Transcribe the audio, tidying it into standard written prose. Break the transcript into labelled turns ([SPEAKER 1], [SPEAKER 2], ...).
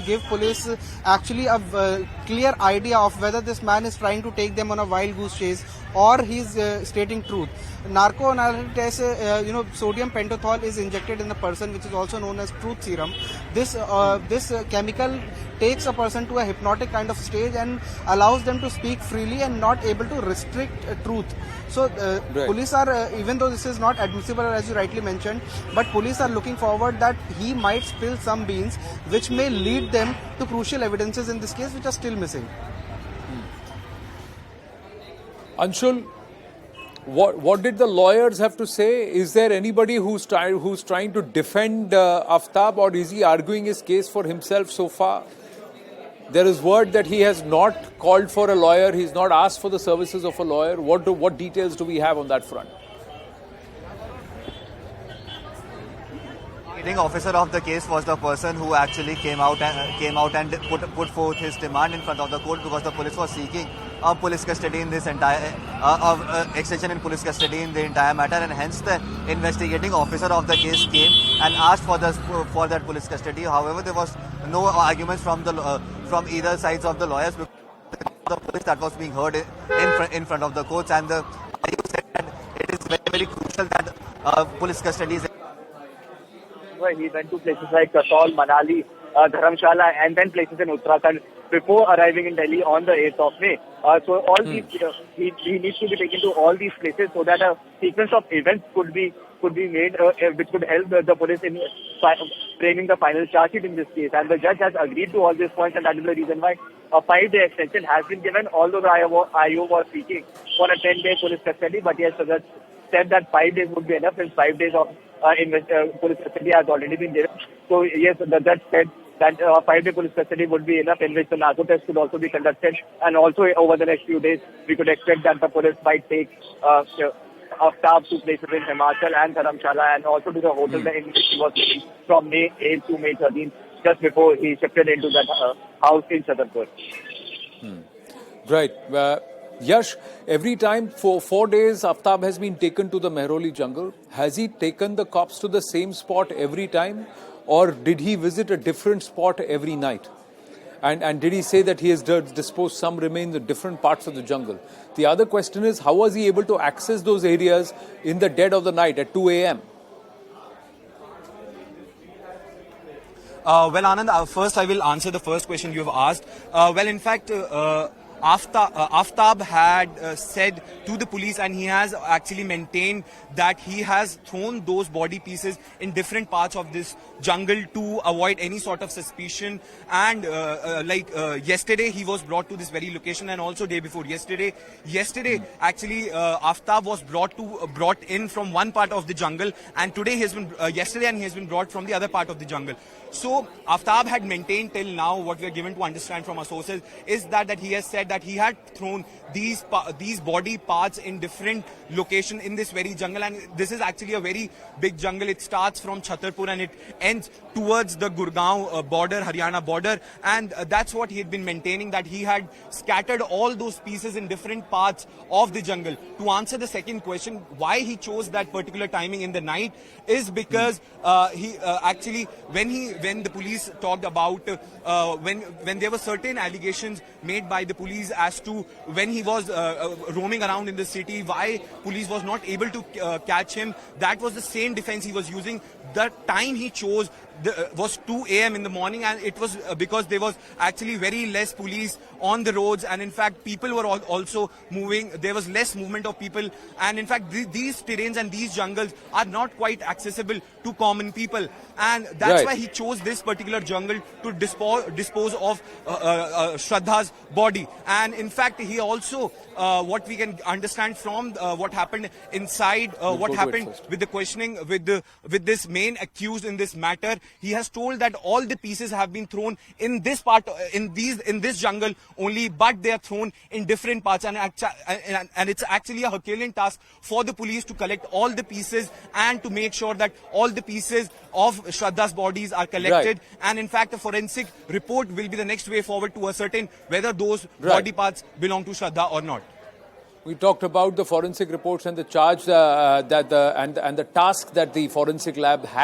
[SPEAKER 1] give police actually a clear idea of whether this man is trying to take them on a wild goose chase or he's stating truth. Narco analytic test, sodium pentothal is injected in the person, which is also known as truth serum. This chemical takes a person to a hypnotic kind of stage and allows them to speak freely and not able to restrict truth. So
[SPEAKER 2] Right.
[SPEAKER 1] police are, even though this is not admissible as you rightly mentioned, but police are looking forward that he might spill some beans which may lead them to crucial evidences in this case which are still missing.
[SPEAKER 2] Anshul, what did the lawyers have to say? Is there anybody who's trying to defend Aftab, or is he arguing his case for himself so far? There is word that he has not called for a lawyer. He's not asked for the services of a lawyer. What details do we have on that front?
[SPEAKER 3] The officer of the case was the person who actually came out and put forth his demand in front of the court, because the police was seeking police custody in this entire extension in police custody in the entire matter, and hence the investigating officer of the case came and asked for that police custody. However, there was no arguments from either sides of the lawyers, because the police that was being heard in front of the courts, and the said that it is very, very crucial that police custody is.
[SPEAKER 4] He went to places like Kasol, Manali, Dharamshala, and then places in Uttarakhand before arriving in Delhi on the 8th of May. So all these, he needs to be taken to all these places so that a sequence of events could be made, which could help the police in framing the final charge sheet in this case. And the judge has agreed to all these points, and that is the reason why a 5-day extension has been given, although the IO was seeking for a 10-day police custody. But yes, the judge said that 5 days would be enough, since 5 days of police custody has already been given. So yes, the judge said that 5-day police custody would be enough, in which the narco test could also be conducted. And also over the next few days, we could expect that the police might take Aftab to places in Himachal and Dharamshala, and also to the hotel in which he was living from May 8th to May 13th, just before he shifted into that house in Chhatarpur.
[SPEAKER 2] Right. Yash, every time for 4 days Aftab has been taken to the Mehroli jungle. Has he taken the cops to the same spot every time, or did he visit a different spot every night? And did he say that he has disposed some remains in different parts of the jungle? The other question is, how was he able to access those areas in the dead of the night at 2 a.m.?
[SPEAKER 5] Well, Anand, first I will answer the first question you have asked. Well, in fact, Aftab had said to the police, and he has actually maintained that he has thrown those body pieces in different parts of this jungle to avoid any sort of suspicion. And yesterday he was brought to this very location, and also day before yesterday actually Aftab was brought in from one part of the jungle, and today he has been yesterday and he has been brought from the other part of the jungle. So Aftab had maintained till now, what we are given to understand from our sources, is that he has said that he had thrown these body parts in different locations in this very jungle. And this is actually a very big jungle. It starts from Chhatarpur and it ends towards the Gurgaon border, Haryana border. And that's what he had been maintaining, that he had scattered all those pieces in different parts of the jungle. To answer the second question, why he chose that particular timing in the night is because he actually, when the police talked about when there were certain allegations made by the police as to when he was roaming around in the city, why police was not able to catch him, that was the same defense he was using. The time he chose was 2 a.m. in the morning, and it was because there was actually very less police on the roads, and in fact people were also moving. There was less movement of people, and in fact these terrains and these jungles are not quite accessible to common people, and that's why he chose this particular jungle to dispose of Shraddha's body. And in fact he also what we can understand from what happened inside, what happened with the questioning with this main accused in this matter, he has told that all the pieces have been thrown in this part, in this jungle only, but they are thrown in different parts, and it's actually a Herculean task for the police to collect all the pieces and to make sure that all the pieces of Shraddha's bodies are collected. And in fact a forensic report will be the next way forward to ascertain whether those body parts belong to Shraddha or not.
[SPEAKER 2] We talked about the forensic reports and the charge and the task that the forensic lab had